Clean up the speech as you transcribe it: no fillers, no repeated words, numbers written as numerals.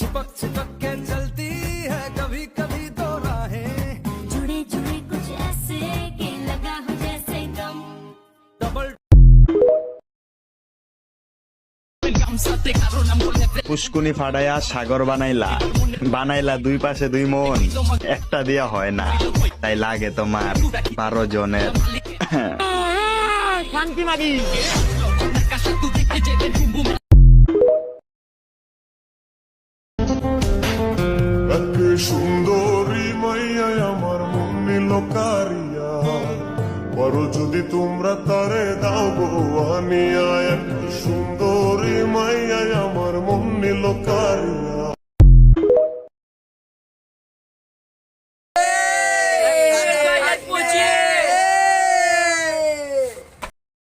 चिपक चिपक के चलती है कभी कभी दो राहें जुड़े जुड़े कुछ ऐसे कि लगा हो जैसे दम डबल পুষ্কুনি ফাটাইয়া সাগর বানাইলা বানাইলা দুই পাশে দুই মন একটা দিয়া হয় না তাই লাগে তোমার 12 জনের শান্তি মাগি সুন্দরী মাইয়া আমার মন নিল কারিয়া বড় যদি তোমরা তারে দাও গো আনিয়া এক সুন্দরী মাইয়া আমার মন নিল কারিয়া